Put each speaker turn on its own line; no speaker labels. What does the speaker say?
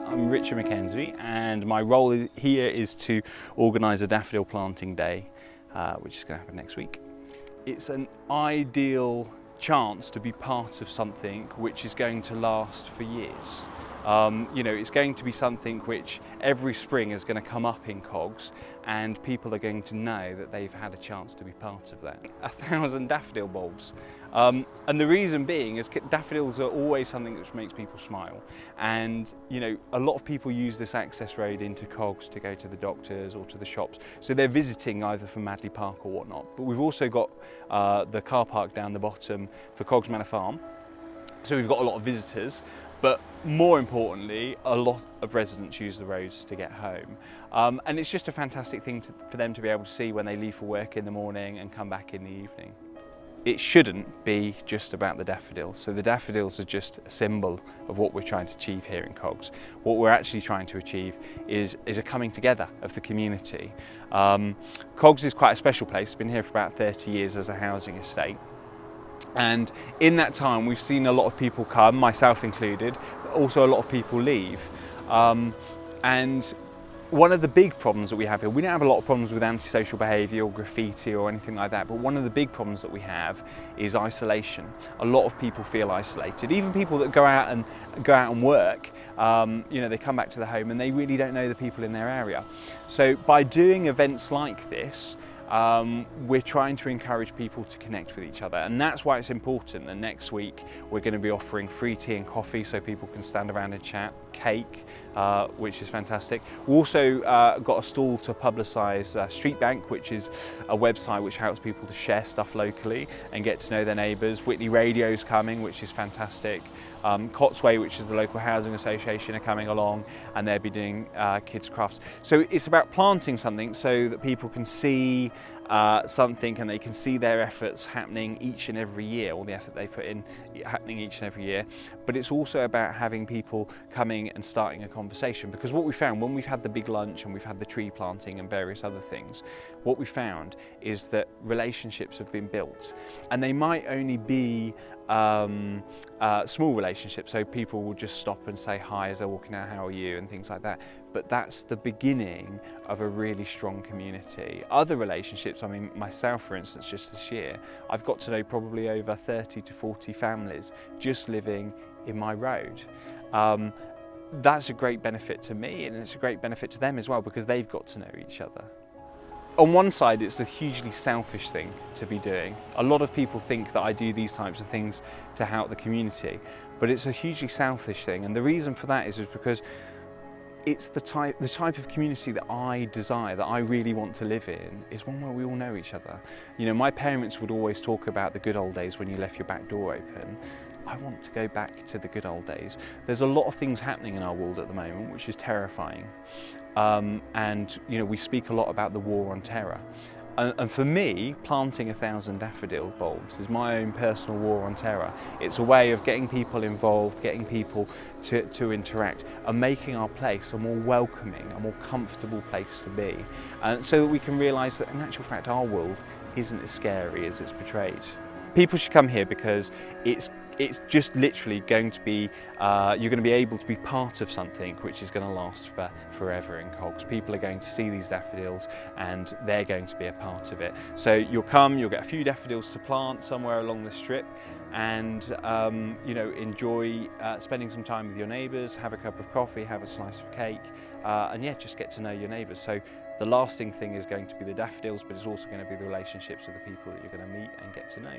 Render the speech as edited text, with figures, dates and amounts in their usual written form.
I'm Richard Mackenzie, and my role here is to organise a daffodil planting day, which is going to happen next week. It's an ideal chance to be part of something which is going to last for years. It's going to be something which every spring is going to come up in Cogs, and people are going to know that they've had a chance to be part of that. 1,000 daffodil bulbs. And the reason being is daffodils are always something which makes people smile. And a lot of people use this access road into Cogs to go to the doctors or to the shops. So they're visiting either from Madley Park or whatnot. But we've also got the car park down the bottom for Cogs Manor Farm. So we've got a lot of visitors. But more importantly, a lot of residents use the roads to get home. And it's just a fantastic thing for them to be able to see when they leave for work in the morning and come back in the evening. It shouldn't be just about the daffodils. So the daffodils are just a symbol of what we're trying to achieve here in Cogs. What we're actually trying to achieve is a coming together of the community. Cogs is quite a special place. It's been here for about 30 years as a housing estate. And in that time we've seen a lot of people come, myself included, but also a lot of people leave. And one of the big problems that we have here, we don't have a lot of problems with antisocial behaviour or graffiti or anything like that, but one of the big problems that we have is isolation. A lot of people feel isolated, even people that go out and work. They come back to the home and they really don't know the people in their area. So by doing events like this, we're trying to encourage people to connect with each other, and that's why it's important that next week we're going to be offering free tea and coffee so people can stand around and chat, cake, which is fantastic. We also got a stall to publicise Street Bank, which is a website which helps people to share stuff locally and get to know their neighbours. Whitney Radio's coming, which is fantastic. Cotsway, which is the local housing association, are coming along, and they'll be doing kids' crafts. So it's about planting something so that people can see something and they can see their efforts happening each and every year, or the effort they put in happening each and every year. But it's also about having people coming and starting a conversation, because what we found when we've had the big lunch and we've had the tree planting and various other things, what we found is that relationships have been built, and they might only be small relationships, so people will just stop and say hi as they're walking out, how are you, and things like that. But that's the beginning of a really strong community. Other relationships, I mean, myself for instance, just this year, I've got to know probably over 30 to 40 families just living in my road. That's a great benefit to me, and it's a great benefit to them as well, because they've got to know each other. On one side, it's a hugely selfish thing to be doing. A lot of people think that I do these types of things to help the community, but it's a hugely selfish thing. And the reason for that is because it's the type of community that I desire, that I really want to live in, is one where we all know each other. My parents would always talk about the good old days when you left your back door open. I want to go back to the good old days. There's a lot of things happening in our world at the moment which is terrifying. We speak a lot about the war on terror. And for me, planting 1,000 daffodil bulbs is my own personal war on terror. It's a way of getting people involved, getting people to interact, and making our place a more welcoming, a more comfortable place to be. So that we can realise that in actual fact our world isn't as scary as it's portrayed. People should come here because it's just literally going to be, you're going to be able to be part of something which is going to last forever in Cogs. People are going to see these daffodils and they're going to be a part of it. So you'll come, you'll get a few daffodils to plant somewhere along the strip, and enjoy spending some time with your neighbours, have a cup of coffee, have a slice of cake, and yeah, just get to know your neighbours. So the lasting thing is going to be the daffodils, but it's also going to be the relationships with the people that you're going to meet and get to know.